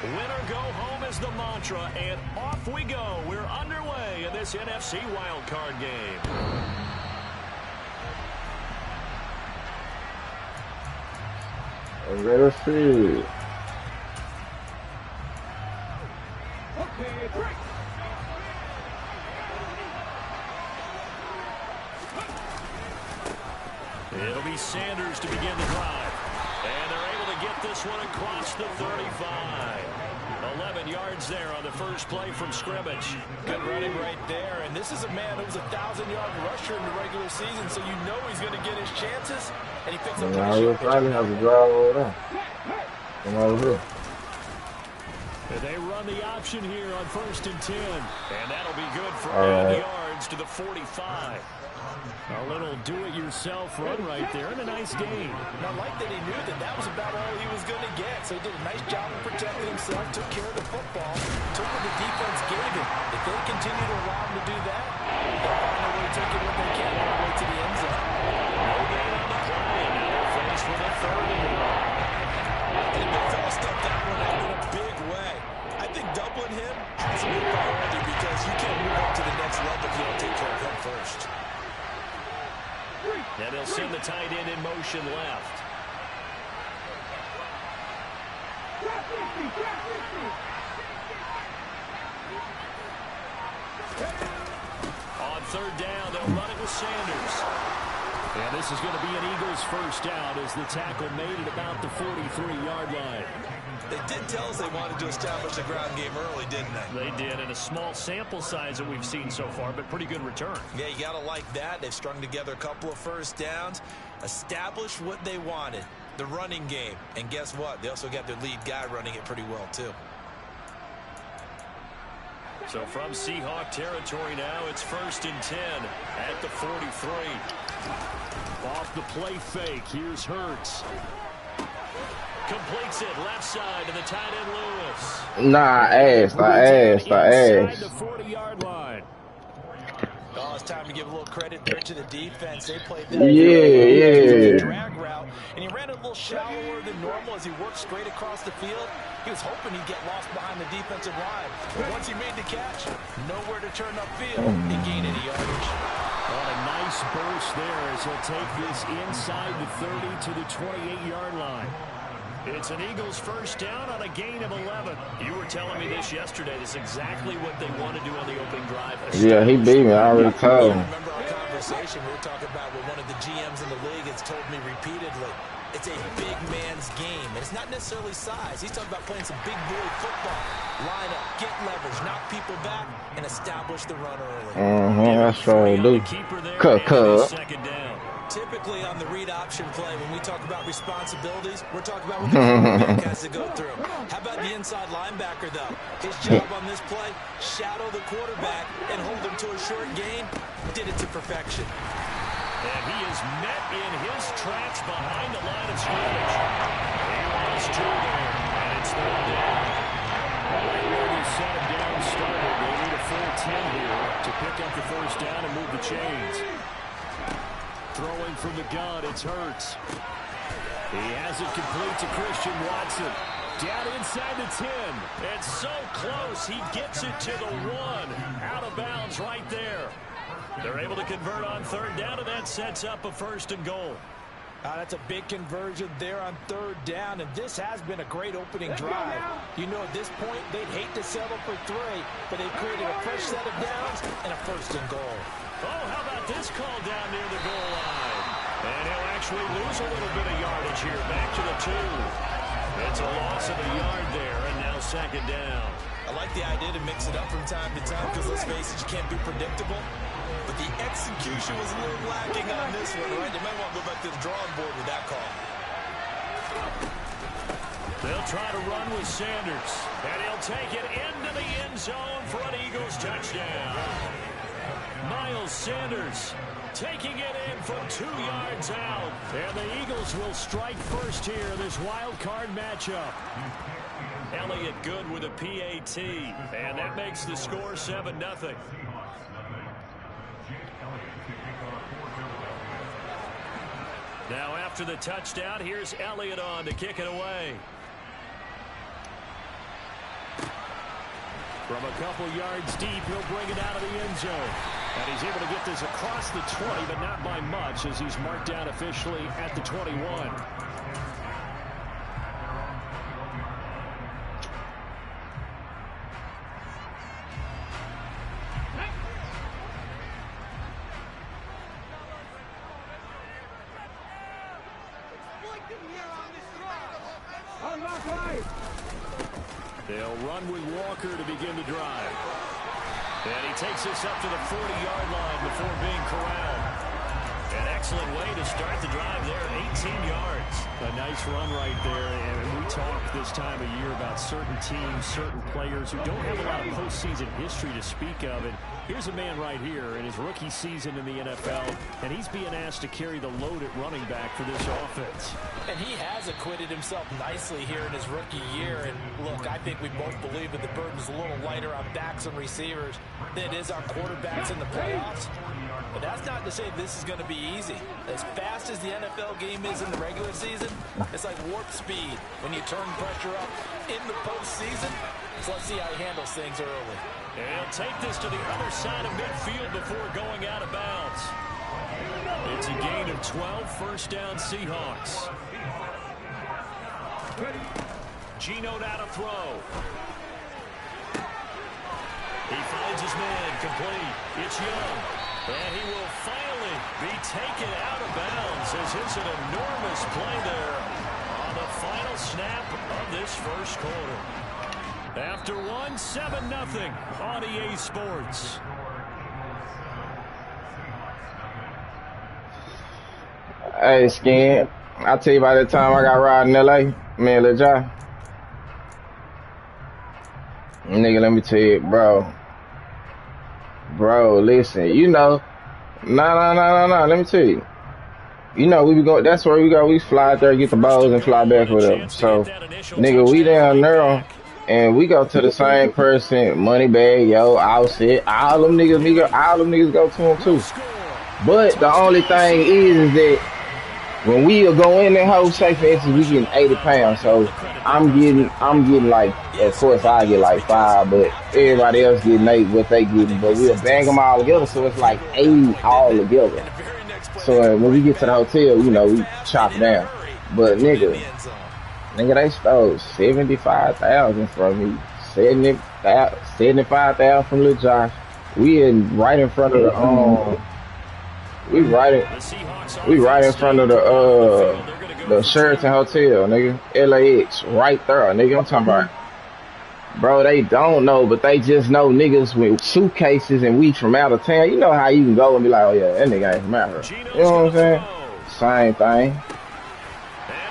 Win or go home is the mantra, and off we go. We're underway in this NFC wildcard game. Let's see. It'll be Sanders to begin the drive. And they're able to get this one across the 35. 11 yards there on the first play from scrimmage. Good running right there. And this is a man who was a 1,000-yard rusher in the regular season, so you know he's going to get his chances. And he picks up the Now we'll probably have to drive over there. Come over here. They run the option here on 1st and 10. And that'll be good for 8 yards to the 45. A little do-it-yourself run right there, and a nice gain. And I like that he knew that that was about all he was going to get. So he did a nice job of protecting himself, took care of the football, took what the defense gave him. If they continue to allow him to do that, they'll find a way to take it when they can all the way to the end zone. No gain on the play, and now they're finished with a 3rd and 1. And the big fella stepped that one out in a big way. I think doubling him has to be a priority because you can't move up to the next level if you don't take care of him first. And they'll send the tight end in motion left. On 3rd down, they'll run it with Sanders. And this is going to be an Eagles first down as the tackle made at about the 43-yard line. They did tell us they wanted to establish the ground game early, didn't they? They did, in a small sample size that we've seen so far, but pretty good return. Yeah, you got to like that. They've strung together a couple of first downs, established what they wanted, the running game. And guess what? They also got their lead guy running it pretty well, too. So from Seahawk territory now, it's 1st and 10 at the 43. Off the play fake, here's Hurts. Completes it left side to the tight end Lewis. Nah, ass. Inside the 40-yard line. Oh, it's time to give a little credit there to the defense. They played that drag route, and he ran a little shallower than normal as he worked straight across the field. He was hoping he'd get lost behind the defensive line. But once he made the catch, nowhere to turn upfield and gain any yardage. On a nice burst there as he'll take this inside the 30 to the 28-yard line. It's an Eagles first down on a gain of 11. You were telling me this yesterday. This is exactly what they want to do on the opening drive. Yeah, he beat me. I already told him. Remember our conversation? We were talking about what one of the GMs in the league has told me repeatedly. It's a big man's game. And it's not necessarily size. He's talking about playing some big boy football. Line up, get leverage, knock people back, and establish the run early. That's what I do. Second down. Typically on the read option play, when we talk about responsibilities, we're talking about what the quarterback has to go through. How about the inside linebacker, though? His job on this play, shadow the quarterback and hold him to a short gain. Did it to perfection. And he is met in his tracks behind the line of scrimmage. He lost 2 there, and it's 3rd down. Right where the set him down started, they need a full 10 here to pick up the first down and move the chains. Throwing from the gun, it's Hurts. He has it complete to Christian Watson. Down inside the 10. It's so close, he gets it to the 1. Out of bounds right there. They're able to convert on 3rd down, and that sets up a 1st and goal. That's a big conversion there on 3rd down, and this has been a great opening drive. You know, at this point, they'd hate to settle for 3, but they've created a fresh set of downs and a 1st and goal. Oh, how about this call down near the goal line? And he'll actually lose a little bit of yardage here, back to the 2. It's a loss of a yard there, and now 2nd down. I like the idea to mix it up from time to time because, let's face it, you can't be predictable. But the execution was a little lacking on this one, right? They might want to go back to the drawing board with that call. They'll try to run with Sanders, and he'll take it into the end zone for an Eagles touchdown. Miles Sanders taking it in from 2 yards out. And the Eagles will strike first here in this wild card matchup. Elliott good with a PAT, and that makes the score 7-0. Now after the touchdown, here's Elliott on to kick it away. From a couple yards deep, he'll bring it out of the end zone. And he's able to get this across the 20, but not by much, as he's marked down officially at the 21. They'll run with Walker to begin the drive. And he takes this up to the 40-yard line before being corralled. An excellent way to start the drive there, 18 yards. A nice run right there. And we talk this time of year about certain teams, certain players who don't have a lot of postseason history to speak of. And here's a man right here in his rookie season in the NFL, and he's being asked to carry the load at running back for this offense. And he has acquitted himself nicely here in his rookie year. And look, I think we both believe that the burden's a little lighter on backs and receivers than it is on quarterbacks in the playoffs. But that's not to say this is going to be easy. As fast as the NFL game is in the regular season, it's like warp speed when you turn pressure up in the postseason. So let's see how he handles things early. And he'll take this to the other side of midfield before going out of bounds. It's a gain of 12, first down Seahawks. Geno now to throw. He finds his man, complete. It's Young. And he will finally be taken out of bounds as it's an enormous play there on the final snap of this first quarter. After one, 7-0 on EA Sports. Hey, Skin. I'll tell you by the time I got riding in LA, man, Lil Jon. Nigga, let me tell you, bro. Bro, listen, you know, nah, let me tell you. You know, we be going, that's where we go. We fly out there, get the balls, and fly back with them. So, nigga, we down there, and we go to the same person, Moneybag, yo, Outset, all them niggas go to him too. But the only thing is that when we go in that whole safe, for instance, we getting 80 pounds. So I'm getting like, of course I get like 5, but everybody else getting 8 what they getting. But we'll bang them all together, so it's like 80 all together. So when we get to the hotel, you know, we chop down. But nigga, they stole 75,000 from me, 75,000 from Lil Josh. We right in front of the we right in front of the Sheraton Hotel, nigga. LAX, right there, nigga. I'm talking about, bro, they don't know, but they just know niggas with suitcases and we from out of town. You know how you can go and be like, oh yeah, that nigga ain't from out here. You know what I'm saying? Same thing. And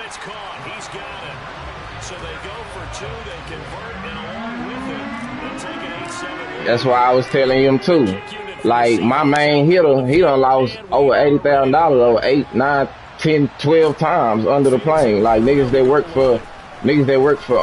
it's caught. He's got it. So they go for 2. They convert, and along with it, they'll take an 8-7 lead. That's why I was telling him too. Like, my main hitter, he done lost over $80,000 over 8, 9, 10, 12 times under the plane. Like, niggas that work for niggas that work for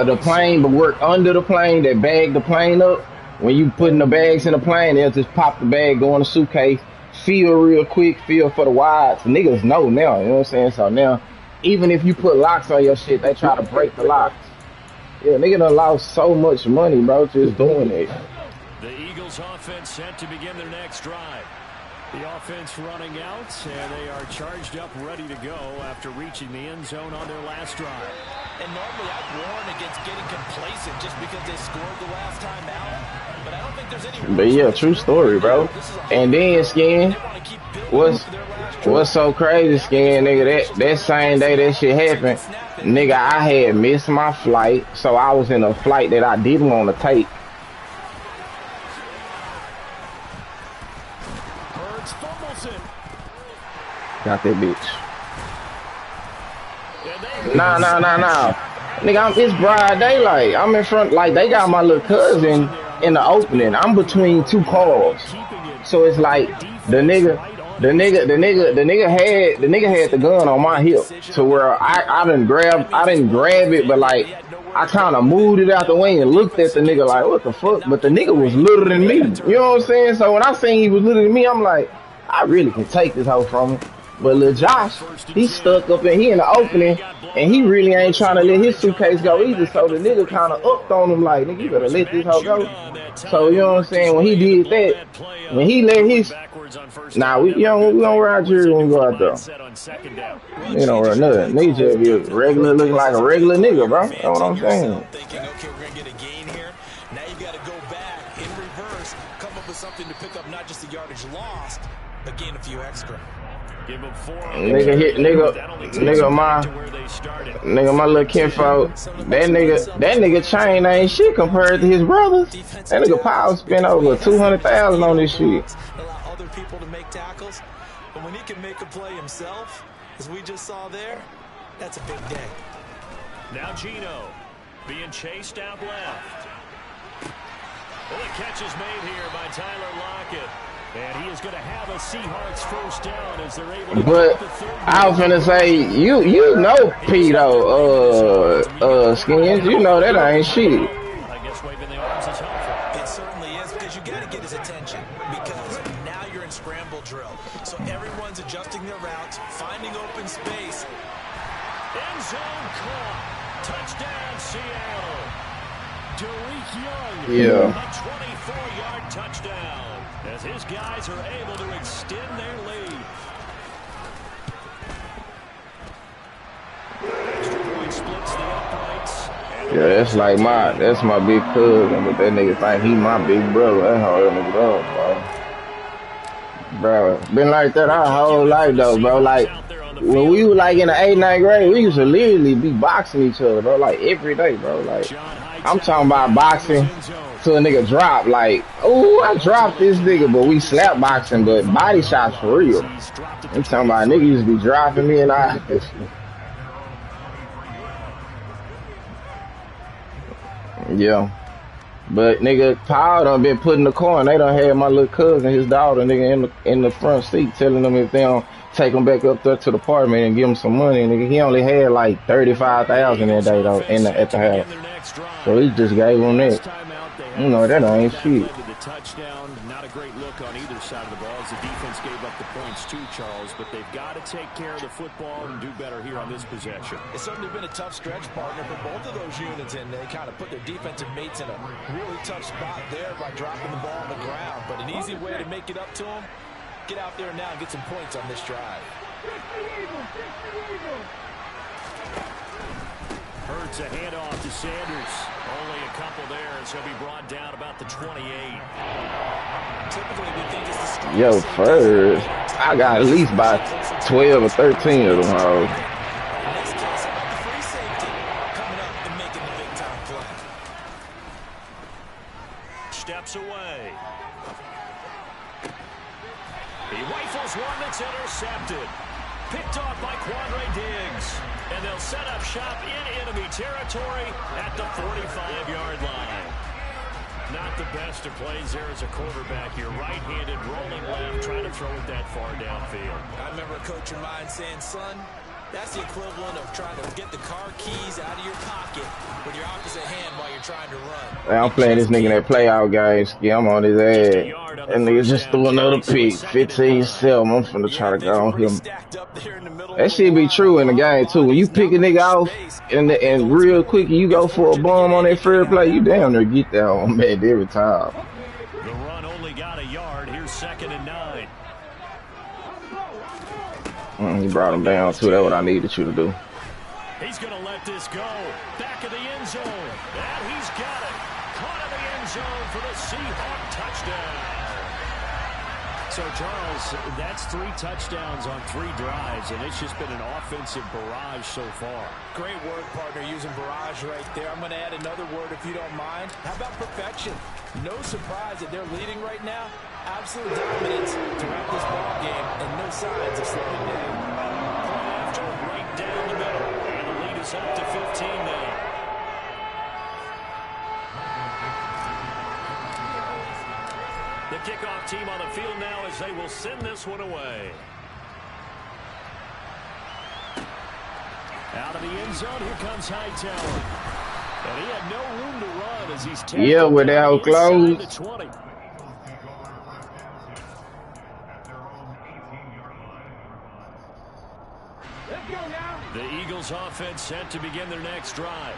the plane but work under the plane, that bag the plane up. When you putting the bags in the plane, they'll just pop the bag, go in the suitcase, feel real quick, feel for the wides. Niggas know now, you know what I'm saying? So now, even if you put locks on your shit, they try to break the locks. Yeah, nigga done lost so much money, bro, just doing it. The Eagles offense set to begin their next drive. The offense running out, and they are charged up, ready to go after reaching the end zone on their last drive. And normally I'd warn against getting complacent just because they scored the last time out. But I don't think there's any. But yeah, true story, bro. And then, Skin, what's so crazy, Skin, nigga, that same day that shit happened, nigga, I had missed my flight, so I was in a flight that I didn't want to take. Got that bitch. Nah. Nigga, it's broad daylight. I'm in front, like, they got my little cousin in the opening. I'm between 2 cars. So it's like, the nigga had the gun on my hip to where I didn't grab it, but like I kind of moved it out the way and looked at the nigga like, what the fuck? But the nigga was littler than me. You know what I'm saying? So when I seen he was littler than me, I'm like, I really can take this hoe from him. But Lil Josh, he stuck up and he in the opening, and he really ain't trying to let his suitcase go either. So the nigga kind of upped on him like, nigga, you better let this hoe go. So you know what I'm saying? When he did that, when he let his, nah, we don't ride here when we go out there. You don't run nothing. Nigga just be regular, looking like a regular nigga, bro. That's what I'm saying. Thinking, okay, we're gonna get a gain here. Now you got to go back in reverse, come up with something to pick up not just the yardage lost, but gain a few extra. Give him 4. Nigga, my little kinfolk, that nigga chain ain't shit compared to his brothers. That nigga Powell spent over $200,000 on this shit. Allow other people to make tackles, but when he can make a play himself, as we just saw there, that's a big day. Now Gino being chased out left. Well, the catch is made here by Tyler Lockett. And he is going to have a Seahawks first down as they're able to. But I was gonna say, you know Pito, Skins, you know that ain't shit. I guess waving the arms is helpful. It certainly is, because you got to get his attention, because now you're in scramble drill. So everyone's adjusting their routes, finding open space. End zone caught. Touchdown, Seattle. Derek Young. Yeah. A 24-yard touchdown. As his guys are able to extend their lead. Extra point splits the uprights. Yeah, that's my big cousin, but that nigga think he my big brother. That's how that nigga up, bro. Been like that our whole life though, bro. Like when we were like in the 8th, 9th grade, we used to literally be boxing each other, bro. Like every day, bro. Like I'm talking about boxing to a nigga drop. Like, oh, I dropped this nigga, but we slap boxing, but body shots for real. I'm talking about nigga used to be dropping me and I. Yeah. But nigga, Paul done been put in the car and they done had my little cousin, his daughter, nigga, in the front seat, telling them if they don't take him back up there to the apartment and give him some money. Nigga, he only had like $35,000 that day though at the house. So he just gave him that. You know, that ain't shit. Touchdown, not a great look on either side of the ball as the defense gave up the points too, Charles, but they've got to take care of the football and do better here on this possession. It's certainly been a tough stretch, partner, for both of those units, and they kind of put their defensive mates in a really tough spot there by dropping the ball on the ground. But an easy way to make it up to them, get out there now and get some points on this drive. Hurts a handoff to Sanders. Only a couple there, and so he'll be brought down about the 28. Typically, we think it's the strong Yo, first, I got at least about 12 or 13 of them hoes. In this case, about the free safety coming up and making the big-time play. Steps away. He rifles one that's intercepted. Picked off by Quandre Diggs. And they'll set up shop in enemy territory at the 45-yard line. Not the best of plays there as a quarterback. You're right-handed, rolling left, trying to throw it that far downfield. I remember a coach of mine saying, son, that's the equivalent of trying to get the car keys out of your pocket with your opposite hand while you're trying to run. Hey, I'm playing this nigga in that playout game. Yeah, I'm on his ass. And nigga just threw another pick. 15-7. I'm finna try to go on him. That shit be true in the game, too. When you pick a nigga off and real quick you go for a bomb on that fair play, you down there get that on man every time. The run only got a yard. Here's 2nd and 9. He brought him down, too. That's what I needed you to do. He's going to let this go. Back of the end zone. And he's got it. Caught in the end zone for the Seahawk touchdown. So, Charles, that's 3 touchdowns on 3 drives, and it's just been an offensive barrage so far. Great word, partner, using barrage right there. I'm going to add another word if you don't mind. How about perfection? No surprise that they're leading right now. Absolute dominance throughout this ball game, and no signs of slowing down. Point after, right down the middle, and the lead is up to 15 now. The kickoff team on the field now as they will send this one away. Out of the end zone, here comes Hightower. And he had no room to run as he's taken. Yeah, we're now close. Eagles offense set to begin their next drive.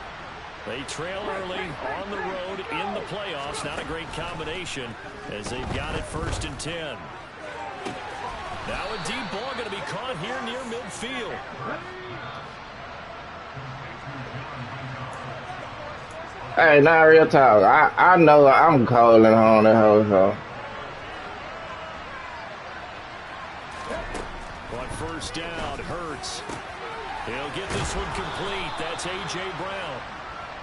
They trail early on the road in the playoffs. Not a great combination as they've got it 1st and 10. Now a deep ball going to be caught here near midfield. Hey, not real talk. I know I'm calling on that whole show. On 1st down, Hurts. He'll get this one complete. That's A.J. Brown.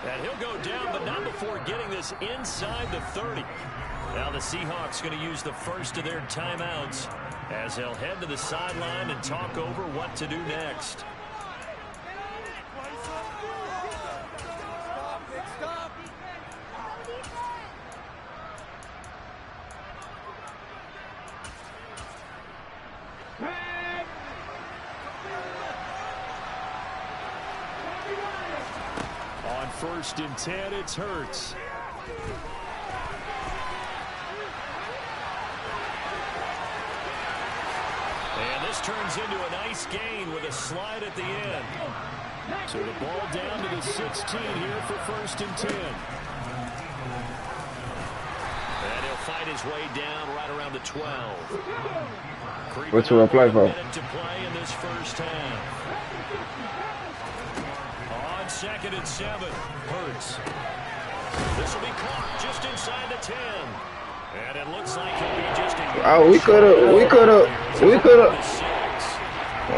And he'll go down, but not before getting this inside the 30. Now the Seahawks going to use the first of their timeouts as they'll head to the sideline and talk over what to do next. On 1st and 10, it's Hurts. And this turns into a nice gain with a slide at the end. So the ball down to the 16 here for 1st and 10. And he'll fight his way down right around the 12. What's he play for? To play in this 1st half. On 2nd and 7, Hurts. This will be caught just inside the 10. And it looks like he'll be just a... Oh, we could have.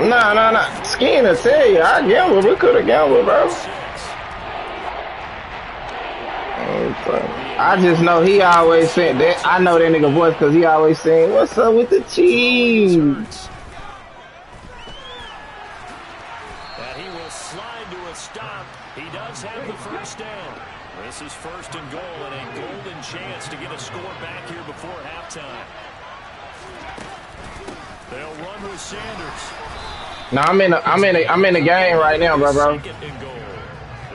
Nah. Skin to tell you, I gambled. We could have gambled, bro. I just know he always said that. I know that nigga voice because he always saying, "What's up with the Chiefs?" And he will slide to a stop. He does have the 1st down. This is 1st and goal and a golden chance to get a score back here before halftime. They'll run with Sanders. No, I'm in the game right now, bro. The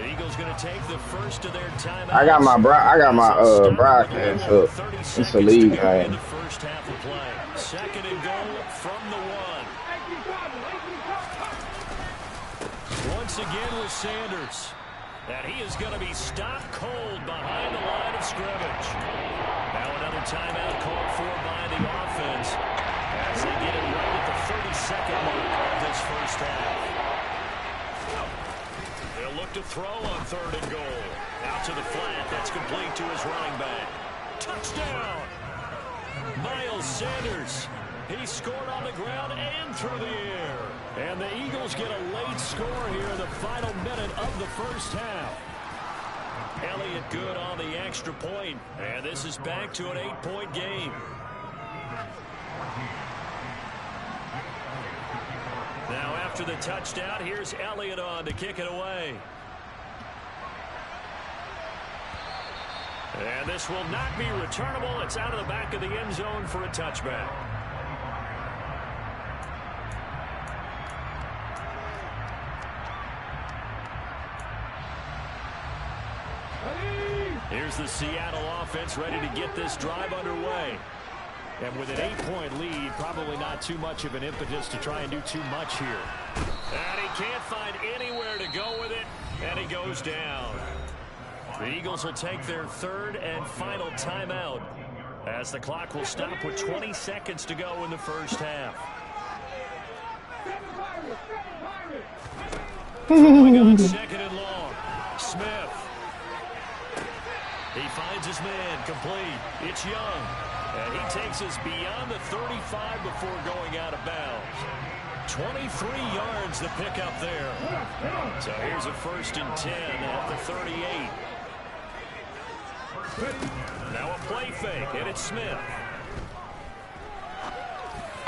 Eagles going to take the first of their timeouts. I got my broadcast up. It's a league game. In the 1st half of play. 2nd and goal from the 1. Once again with Sanders. And he is going to be stopped cold behind the line of scrimmage. Now another timeout called for by the offense as they get it right at the 32nd mark of this 1st half. They'll look to throw on 3rd and goal. Out to the flat. That's complete to his running back. Touchdown! Miles Sanders. He scored on the ground and through the air. And the Eagles get a late score here in the final minute of the 1st half. Elliott good on the extra point. And this is back to an 8-point game. Now after the touchdown, here's Elliott on to kick it away. And this will not be returnable. It's out of the back of the end zone for a touchback. Here's the Seattle offense ready to get this drive underway. And with an 8-point lead, probably not too much of an impetus to try and do too much here. And he can't find anywhere to go with it, and he goes down. The Eagles will take their 3rd and final timeout as the clock will stop with 20 seconds to go in the 1st half. Going on 2nd and long. Smith. He finds his man complete. It's Young. And he takes us beyond the 35 before going out of bounds. 23 yards to pick up there. So here's a 1st and 10 at the 38. Now a play fake, and it's Smith.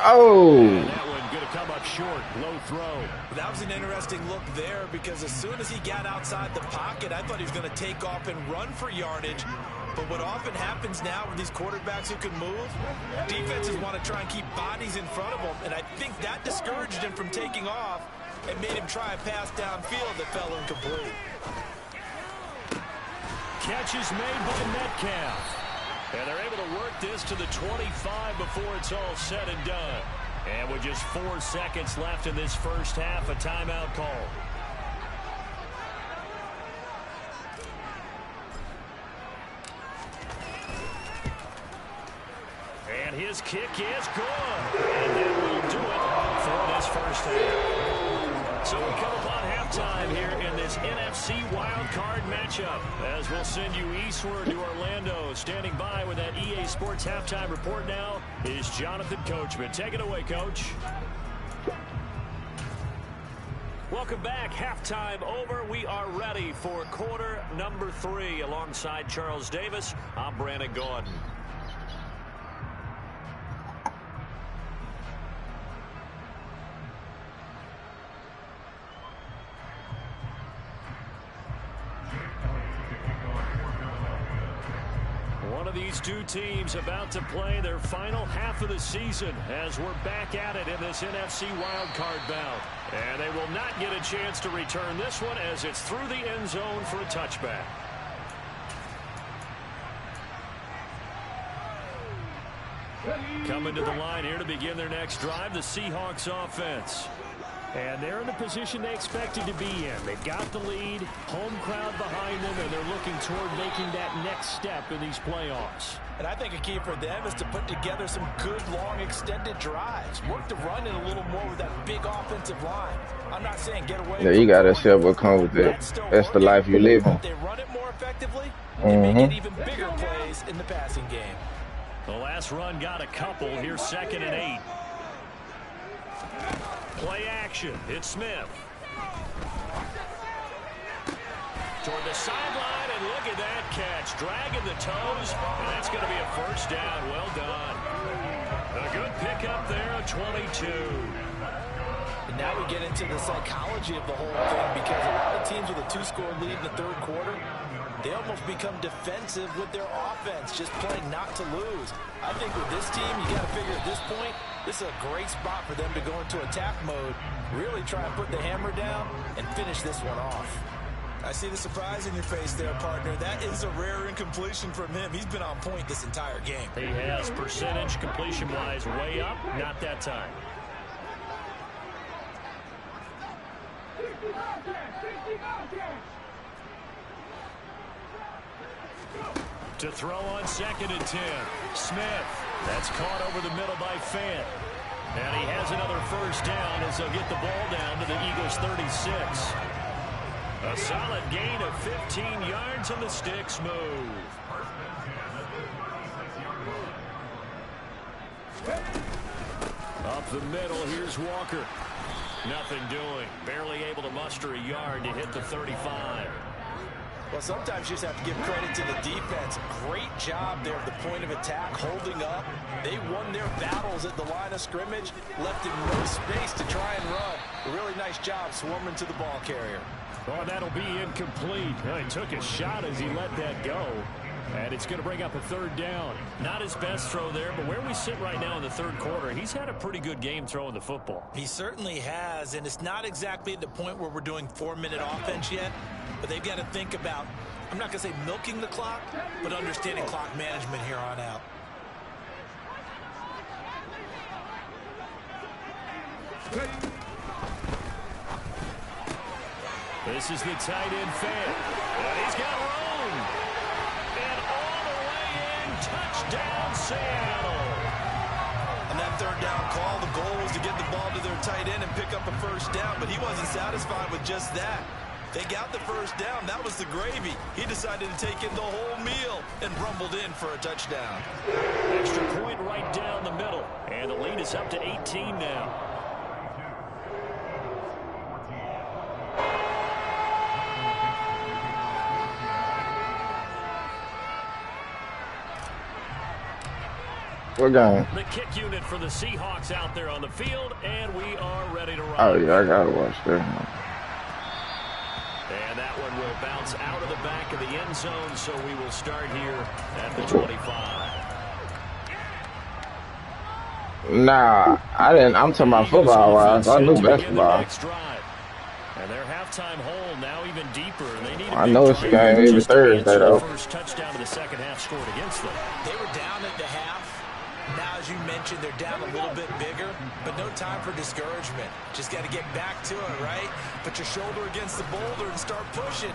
Oh. And that one going to come up short, low throw. That was an interesting look there because as soon as he got outside the pocket, I thought he was going to take off and run for yardage. But what often happens now with these quarterbacks who can move, defenses want to try and keep bodies in front of them, and I think that discouraged him from taking off and made him try a pass downfield that fell incomplete. Catch is made by Metcalf. And they're able to work this to the 25 before it's all said and done. And with just 4 seconds left in this 1st half, a timeout call. And his kick is good. And that will do it for this first half. So we come upon halftime here in this NFC wildcard matchup, as we'll send you eastward to Orlando. Standing by with that EA Sports halftime report now is Jonathan Coachman. Take it away, Coach. Welcome back. Halftime over. We are ready for quarter number 3. Alongside Charles Davis, I'm Brandon Gaudin. One of these two teams about to play their final half of the season as we're back at it in this NFC wildcard bout. And they will not get a chance to return this one as it's through the end zone for a touchback. Coming to the line here to begin their next drive, the Seahawks offense. And they're in the position they expected to be in. They've got the lead, home crowd behind them, and they're looking toward making that next step in these playoffs. And I think a key for them is to put together some good, long, extended drives. Work the run in a little more with that big offensive line. I'm not saying get away. Yeah, you got to accept what comes with it. That's the life you live in. They run it more effectively and make it even bigger plays in the passing game. The last run got a couple. Here's 2nd and 8. Play action. It's Smith. Toward the sideline, and look at that catch. Dragging the toes, and that's going to be a first down. Well done. A good pickup there, a 22. And now we get into the psychology of the whole thing, because a lot of teams with a 2-score lead in the third quarter, they almost become defensive with their offense, just playing not to lose. I think with this team, you got to figure at this point, this is a great spot for them to go into attack mode, really try and put the hammer down and finish this one off. I see the surprise in your face there, partner. That is a rare incompletion from him. He's been on point this entire game. He has percentage completion-wise way up, not that time. To throw on 2nd and 10. Smith. That's caught over the middle by Fant. And he has another first down as they'll get the ball down to the Eagles' 36. A solid gain of 15 yards on the sticks move. Up the middle, here's Walker. Nothing doing. Barely able to muster a yard to hit the 35. Well, sometimes you just have to give credit to the defense. Great job there at the point of attack, holding up. They won their battles at the line of scrimmage, left him no space to try and run. A really nice job swarming to the ball carrier. Oh, that'll be incomplete. Well, he took a shot as he let that go. And it's going to bring up a 3rd down. Not his best throw there, but where we sit right now in the third quarter, he's had a pretty good game throwing the football. He certainly has, and it's not exactly at the point where we're doing 4-minute offense yet, but they've got to think about, I'm not going to say milking the clock, but understanding clock management here on out. This is the tight end Fant. And he's got room. And all the way in, touchdown Seattle. On that 3rd down call, the goal was to get the ball to their tight end and pick up a first down, but he wasn't satisfied with just that. They got the first down. That was the gravy. He decided to take in the whole meal and rumbled in for a touchdown. Extra point right down the middle. And the lead is up to 18 now. What game? The kick unit for the Seahawks out there on the field, and we are ready to run. Oh, yeah, I got to watch that. And that one will bounce out of the back of the end zone, so we will start here at the 25. Nah, I didn't. I'm talking about football-wise. I knew basketball. And their halftime hole now even deeper. And they need I know it's a game every Thursday, though. First touchdown of the second half scored against them. They were down at the half. Now, as you mentioned, they're down a little bit bigger, but no time for discouragement. Just got to get back to it, right? Put your shoulder against the boulder and start pushing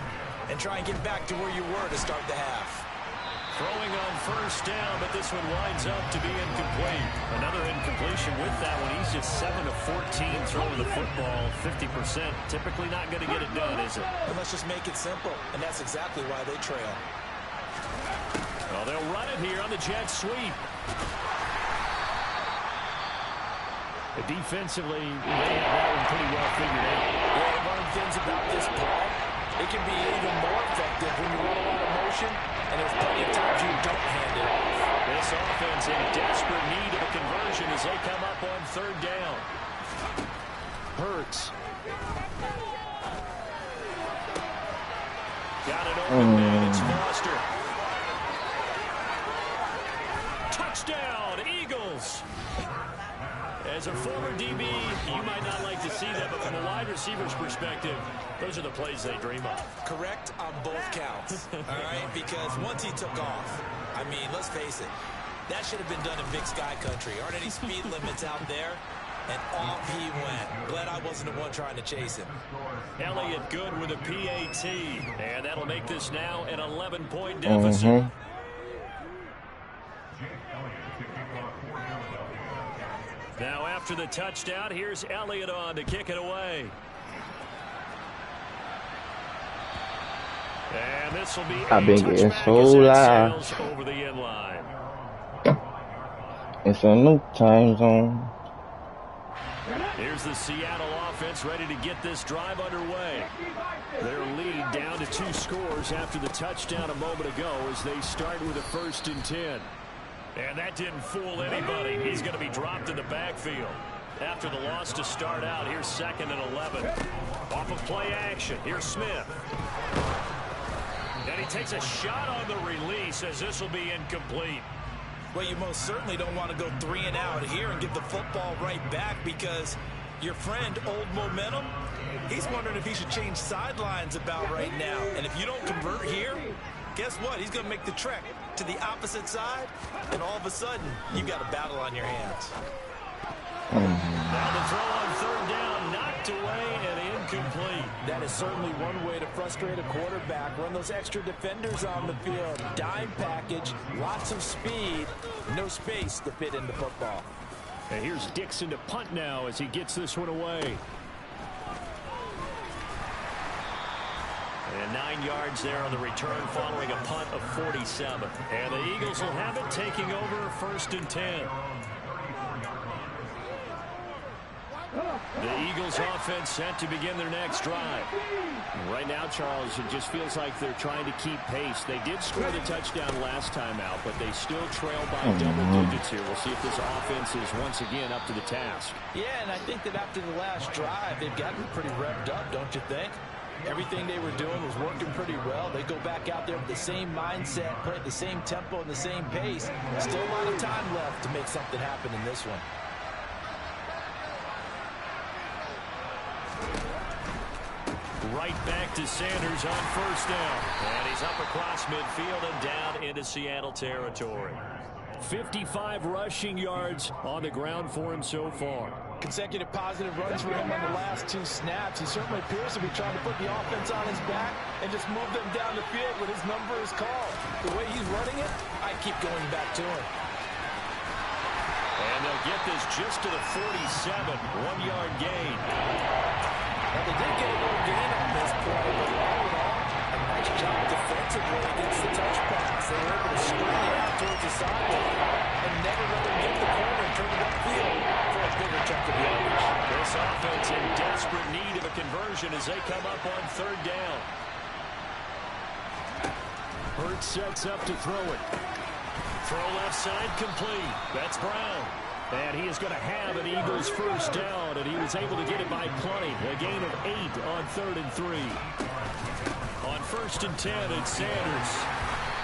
and try and get back to where you were to start the half. Throwing on first down, but this one winds up to be incomplete. Another incompletion with that one. He's just 7 of 14 throwing the football, 50%. Typically not going to get it done, is it? And let's just make it simple, and that's exactly why they trail. Well, they'll run it here on the jet sweep. Defensively, they have that one pretty well figured out. Yeah, one of the things about this play, it can be even more effective when you run a lot of motion, and there's plenty of times you don't hand it off. This offense in desperate need of a conversion as they come up on third down. Hurts. Got it open, and it's Foster. Touchdown, Eagles. As a former DB, you might not like to see that, but from a wide receiver's perspective, those are the plays they dream of. Correct on both counts, all right? Because once he took off, I mean, let's face it, that should have been done in Big Sky Country. Aren't any speed limits out there? And off he went. Glad I wasn't the one trying to chase him. Elliott good with a PAT, and that'll make this now an 11-point deficit. Now after the touchdown, here's Elliott on to kick it away. And this will be I've been getting so loud. Over the end line. It's a new time zone. Here's the Seattle offense ready to get this drive underway. Their lead down to 2 scores after the touchdown a moment ago as they start with a 1st and 10. And that didn't fool anybody. He's going to be dropped in the backfield. After the loss to start out, here's 2nd and 11. Off of play action, here's Smith. And he takes a shot on the release as this will be incomplete. Well, you most certainly don't want to go 3 and out here and give the football right back because your friend, Old Momentum, he's wondering if he should change sidelines about right now. And if you don't convert here, guess what? He's going to make the trek to the opposite side, and all of a sudden, you've got a battle on your hands. Now the throw on third down, knocked away and incomplete. That is certainly one way to frustrate a quarterback. Run those extra defenders on the field. Dime package, lots of speed, no space to fit in the football. And here's Dixon to punt now as he gets this one away. And 9 yards there on the return following a punt of 47. And the Eagles will have it taking over 1st and 10. The Eagles offense set to begin their next drive. Right now, Charles, it just feels like they're trying to keep pace. They did score the touchdown last time out, but they still trail by double digits here. We'll see if this offense is once again up to the task. Yeah, and I think that after the last drive, they've gotten pretty revved up, don't you think? Everything they were doing was working pretty well. They go back out there with the same mindset, play at the same tempo and the same pace. Still a lot of time left to make something happen in this one. Right back to Sanders on first down. And he's up across midfield and down into Seattle territory. 55 rushing yards on the ground for him so far. Consecutive positive runs for him on the last 2 snaps. He certainly appears to be trying to put the offense on his back and just move them down the field when his number is called. The way he's running it, I keep going back to him. And they'll get this just to the 47, 1-yard gain. Now they did get a little gain on this play, but all in all, a nice job defensively against the touch pass. They were able to screen it out towards the sideline and never let them get the corner and turn it upfield for a bigger chunk of yardage. This offense in desperate need of a conversion as they come up on third down. Hurts sets up to throw it. Throw left side complete. That's Brown. And he is going to have an Eagles first down, and he was able to get it by plenty. A gain of 8 on 3rd and 3. On 1st and 10, it's Sanders.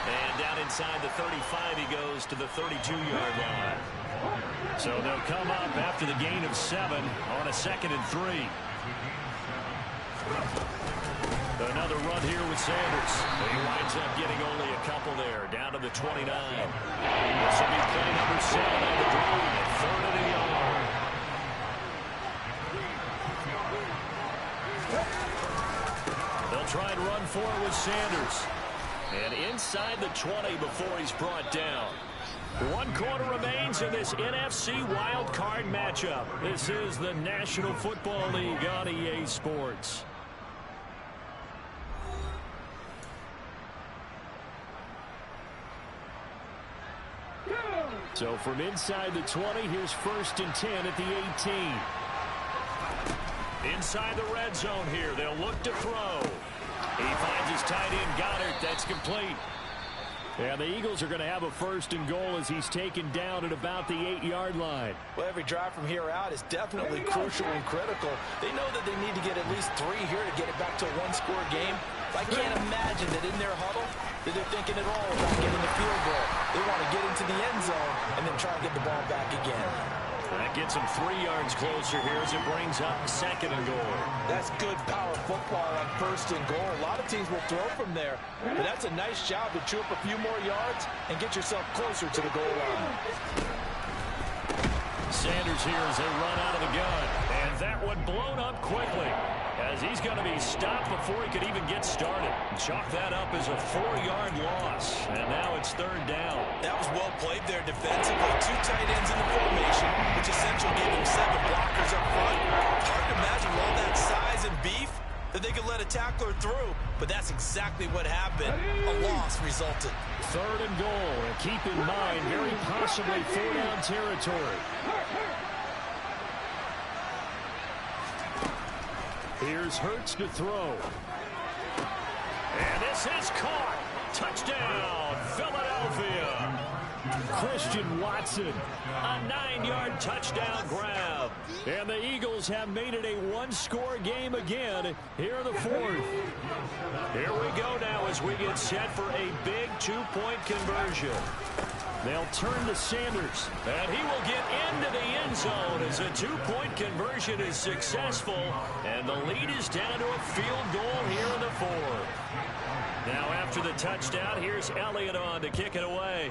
And down inside the 35, he goes to the 32-yard line. So they'll come up after the gain of 7 on a 2nd and 3. Another run here with Sanders. He winds up getting only a couple there, down to the 29. This will be play number 7 on the drive, 3rd and a yard. They'll try and run for it with Sanders. And inside the 20 before he's brought down. 1 quarter remains in this NFC Wild Card matchup. This is the National Football League on EA Sports. So from inside the 20, here's 1st and 10 at the 18. Inside the red zone here, they'll look to throw. He finds his tight end Goddard. That's complete. And the Eagles are going to have a 1st and goal as he's taken down at about the 8-yard line. Well, every drive from here out is definitely crucial and critical. They know that they need to get at least 3 here to get it back to a 1-score game. I can't imagine that in their huddle that they're thinking at all about getting the field goal. They want to get into the end zone and then try and get the ball back again. That gets them 3 yards closer here as it brings up 2nd and goal. That's good power football on 1st and goal. A lot of teams will throw from there, but that's a nice job to chew up a few more yards and get yourself closer to the goal line. Sanders here as they run out of the gun. And that one blown up quickly as he's going to be stopped before he could even get started. Chalk that up as a 4-yard loss. And now it's 3rd down. That was well played there defensively. 2 tight ends in the formation, which essentially gave them 7 blockers up front. Hard to imagine with all that size and beef that they could let a tackler through. But that's exactly what happened. A loss resulted. 3rd and goal. And keep in mind, very possibly 4-down territory. Here's Hurts to throw. And this is caught. Touchdown, Philadelphia. Christian Watson, a 9-yard touchdown grab. And the Eagles have made it a 1-score game again here in the 4th. Here we go now as we get set for a big 2-point conversion. They'll turn to Sanders, and he will get into the end zone as a 2-point conversion is successful, and the lead is down to a field goal here in the 4th. Now after the touchdown, here's Elliott on to kick it away.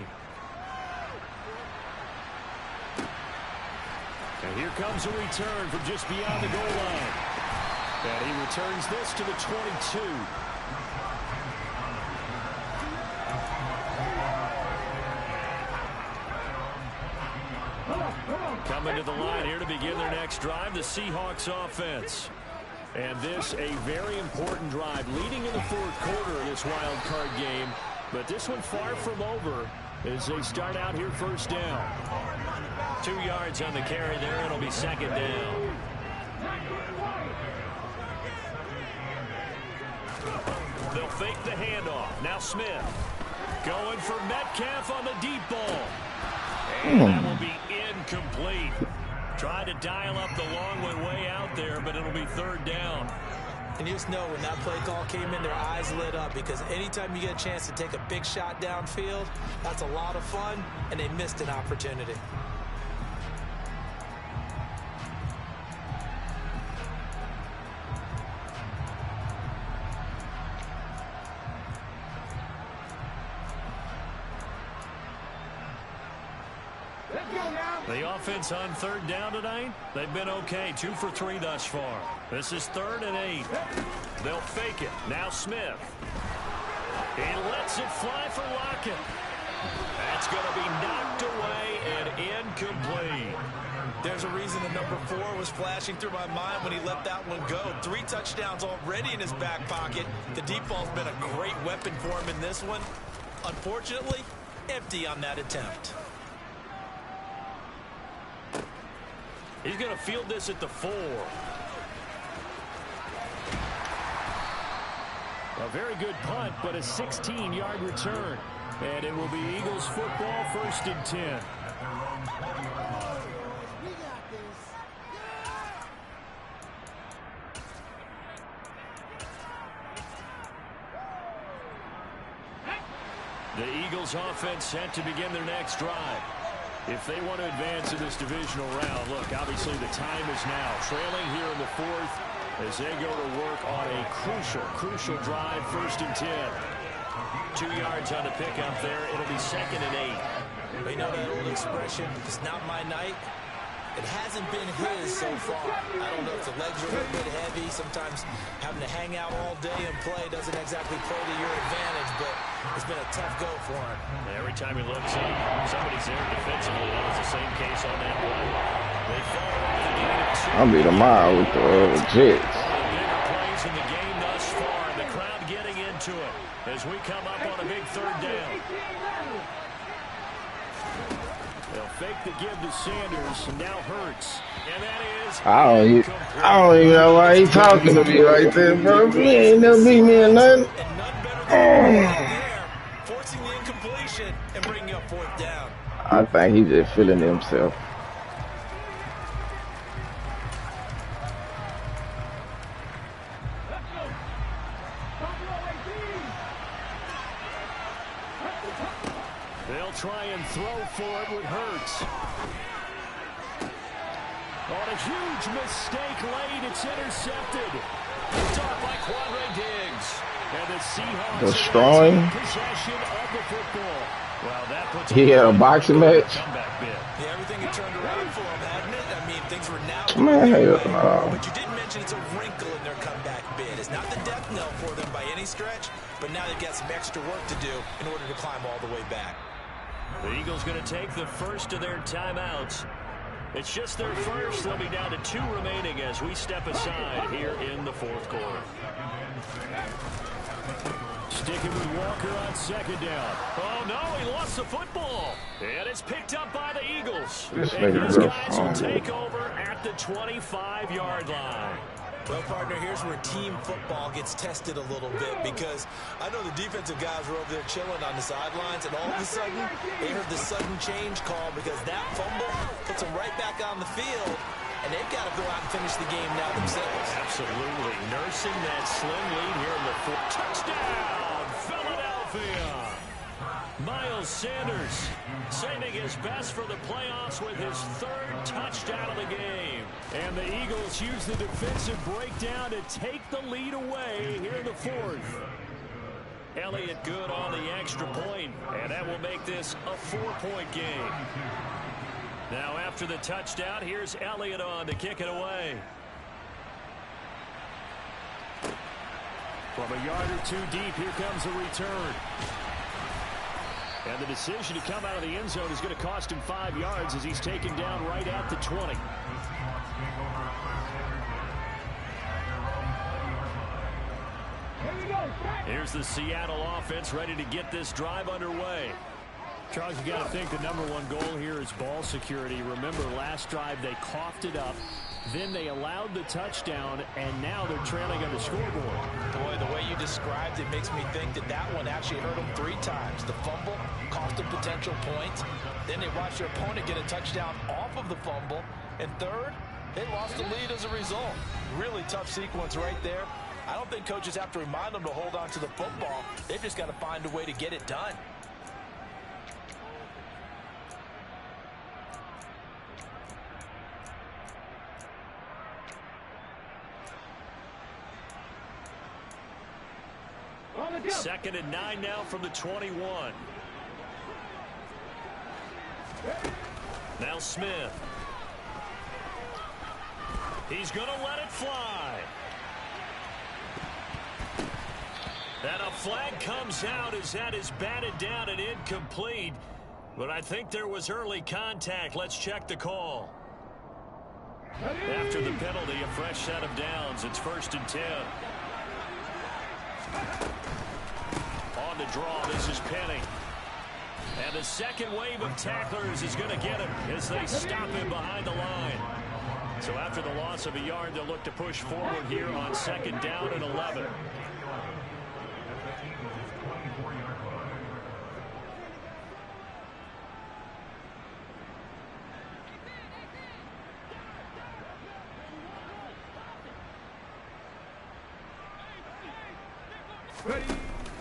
And here comes a return from just beyond the goal line. And he returns this to the 22. Coming to the line here to begin their next drive, the Seahawks offense. And this a very important drive leading in the 4th quarter of this wild card game. But this one far from over as they start out here 1st down. 2 yards on the carry there. It'll be 2nd down. They'll fake the handoff. Now Smith going for Metcalf on the deep ball. And that will be incomplete. Tried to dial up the long way out there, but it'll be 3rd down. And you just know when that play call came in, their eyes lit up because anytime you get a chance to take a big shot downfield, that's a lot of fun, and they missed an opportunity. The offense on 3rd down tonight, they've been okay. 2 for 3 thus far. This is 3rd and 8. They'll fake it. Now Smith. He lets it fly for Lockett. That's going to be knocked away and incomplete. There's a reason the number 4 was flashing through my mind when he let that one go. 3 touchdowns already in his back pocket. The deep ball's been a great weapon for him in this one. Unfortunately, empty on that attempt. He's going to field this at the 4. A very good punt, but a 16-yard return. And it will be Eagles football, 1st and 10. The Eagles offense set to begin their next drive. If they want to advance in this divisional round, look, obviously the time is now. Trailing here in the 4th as they go to work on a crucial drive, 1st and 10. 2 yards on the pickup there. It'll be 2nd and 8. You know that old expression, it's not my night. It hasn't been his so far. I don't know if the legs are a little bit heavy. Sometimes having to hang out all day and play doesn't exactly play to your advantage, but it's been a tough go for him. Every time he looks up, somebody's there defensively. That was the same case on that play. They fall off the game at 2. I'll beat them out with the Jets. Bigger plays in the game thus far, and the crowd getting into it as we come up on a big 3rd down. They'll fake the give to Sanders, and now Hurts. And that is I don't even know why he's talking to me right there, bro. He ain't never beat me in nothing. And none better than there, forcing the incompletion and bringing up 4th down. I think he's just feeling himself. They'll try and throw for it with Hurts. On a huge mistake late, it's intercepted. Picked off by Quandre Diggs. And the Seahawks destroying possession of the football. Well, that puts he had a boxing match. Yeah, everything had turned around for him, hadn't it? I mean, things were now. Man, hell no. But you didn't mention it's a wrinkle in their comeback bid. It's not the death knell for them by any stretch, but now they've got some extra work to do in order to climb all the way back. The Eagles going to take the first of their timeouts. It's just their first. They'll be down to 2 remaining as we step aside here in the 4th quarter. Sticking with Walker on 2nd down. Oh, no, he lost the football. And it's picked up by the Eagles. And his guys will take over at the 25-yard line. Well, partner, here's where team football gets tested a little bit, because I know the defensive guys were over there chilling on the sidelines, and all of a sudden, they heard the sudden change call because that fumble puts them right back on the field, and they've got to go out and finish the game now themselves. Absolutely. Nursing that slim lead here in the 4th. Touchdown, Philadelphia. Miles Sanders saving his best for the playoffs with his 3rd touchdown of the game. And the Eagles use the defensive breakdown to take the lead away here in the 4th. Elliott good on the extra point, and that will make this a 4-point game. Now after the touchdown, here's Elliott on to kick it away. From a yard or 2 deep, here comes a return. And the decision to come out of the end zone is going to cost him 5 yards as he's taken down right at the 20. Here's the Seattle offense ready to get this drive underway. Charles, you got to think the #1 goal here is ball security. Remember, last drive they coughed it up. Then they allowed the touchdown, and now they're trailing on the scoreboard. Boy, the way you described it makes me think that that one actually hurt them 3 times. The fumble cost them potential points. Then they watched their opponent get a touchdown off of the fumble. And third, they lost the lead as a result. Really tough sequence right there. I don't think coaches have to remind them to hold on to the football. They've just got to find a way to get it done. Second and 9 now from the 21. Now Smith. He's going to let it fly. And a flag comes out as that is batted down and incomplete. But I think there was early contact. Let's check the call. After the penalty, a fresh set of downs. It's 1st and 10. On the draw, this is Penny. And the second wave of tacklers is going to get him as they stop him behind the line. So after the loss of a yard, they'll look to push forward here on 2nd down and 11.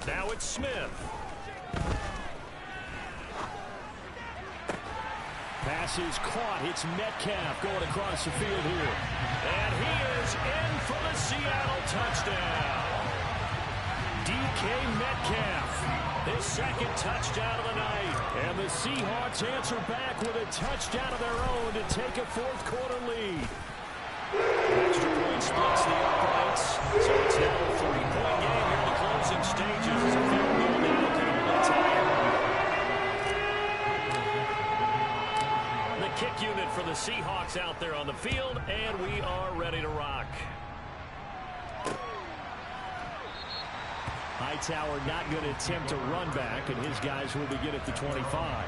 Now it's Smith. Pass is caught. It's Metcalf going across the field here. And he is in for the Seattle touchdown. DK Metcalf, his second touchdown of the night. And the Seahawks answer back with a touchdown of their own to take a fourth quarter lead. Extra point splits the uprights, so it's now a 3-point game here in the closing stages as a field goal now can only tie it. The kick unit for the Seahawks out there on the field, and we are ready to rock. Hightower not going to attempt to run back, and his guys will begin at the 25.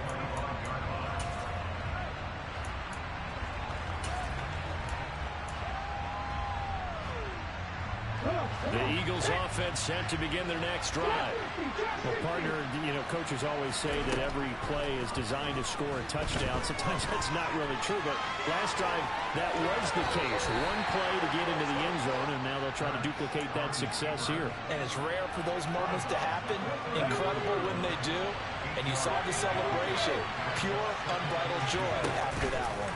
The Eagles offense set to begin their next drive. Well, partner, coaches always say that every play is designed to score a touchdown. Sometimes that's not really true, but last drive that was the case. One play to get into the end zone, and now they'll try to duplicate that success here. And it's rare for those moments to happen. Incredible when they do. And you saw the celebration. Pure, unbridled joy after that one.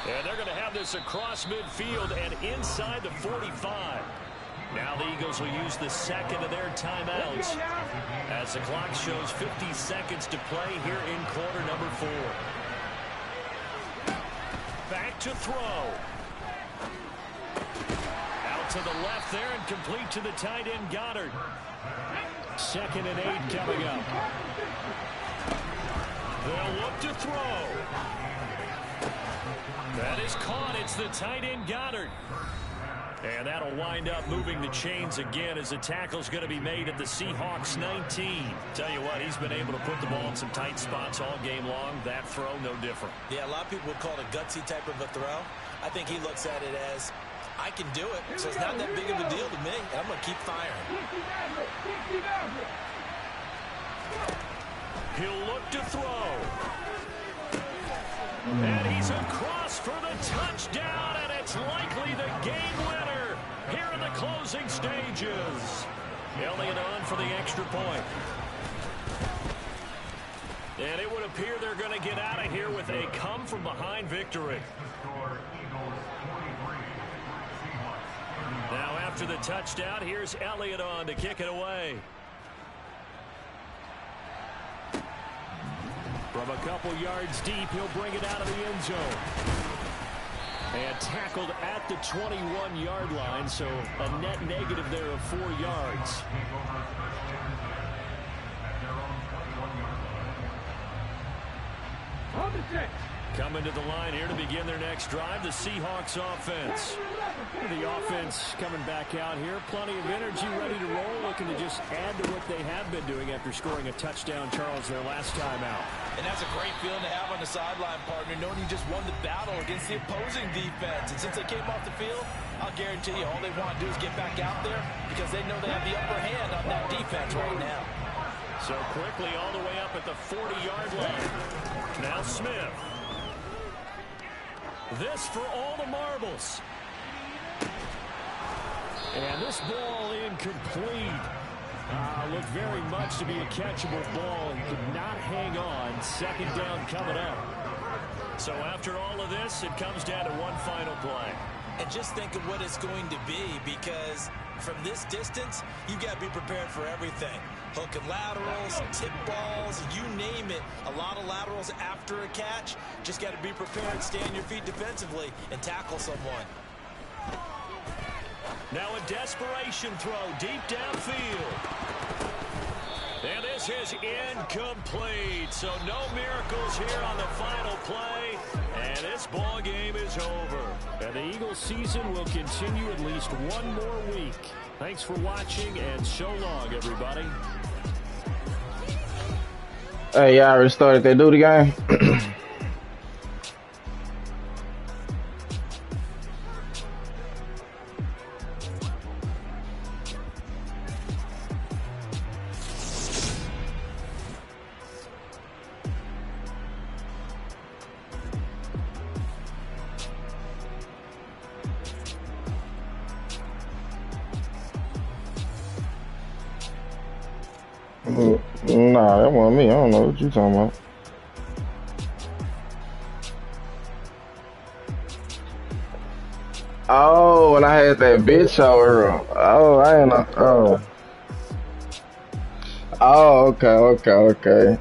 And they're going to have this across midfield and inside the 45. Now the Eagles will use the second of their timeouts as the clock shows 50 seconds to play here in quarter number 4. Back to throw. Out to the left there and complete to the tight end Goddard. 2nd and 8 coming up. They'll look to throw. That is caught. It's the tight end Goddard. And that'll wind up moving the chains again as the tackle's going to be made at the Seahawks 19. Tell you what, he's been able to put the ball in some tight spots all game long. That throw, no different. Yeah, a lot of people would call it a gutsy type of a throw. I think he looks at it as, I can do it, so it's not that big of a deal to me, and I'm going to keep firing. He'll look to throw. And he's across for the touchdown, and it's likely the game winner here in the closing stages. Elliott on for the extra point. And it would appear they're going to get out of here with a come-from-behind victory. Now after the touchdown, here's Elliott on to kick it away. From a couple yards deep, he'll bring it out of the end zone. And tackled at the 21-yard line, so a net negative there of 4 yards. Coming to the line here to begin their next drive, the Seahawks offense. The offense coming back out here. Plenty of energy, ready to roll, looking to just add to what they have been doing after scoring a touchdown, Charles, their last time out. And that's a great feeling to have on the sideline, partner, knowing you just won the battle against the opposing defense. And since they came off the field, I'll guarantee you all they want to do is get back out there because they know they have the upper hand on that defense right now. So quickly all the way up at the 40-yard line. Now Smith. This for all the marbles. And this ball incomplete. Looked very much to be a catchable ball. He could not hang on. 2nd down coming up. So after all of this, it comes down to one final play. And just think of what it's going to be, because from this distance, you've got to be prepared for everything. Hook and laterals, tip balls, you name it. A lot of laterals after a catch. Just got to be prepared, stay on your feet defensively, and tackle someone. Now a desperation throw deep downfield. And this is incomplete. So no miracles here on the final play. And this ball game is over. And the Eagles season will continue at least one more week. Thanks for watching, and so long, everybody. Hey, y'all already started that duty game? Mm-hmm. Nah, that wasn't me. I don't know what you talking about. Oh, when I had that bitch over. Oh, I ain't know. Oh. Oh, okay.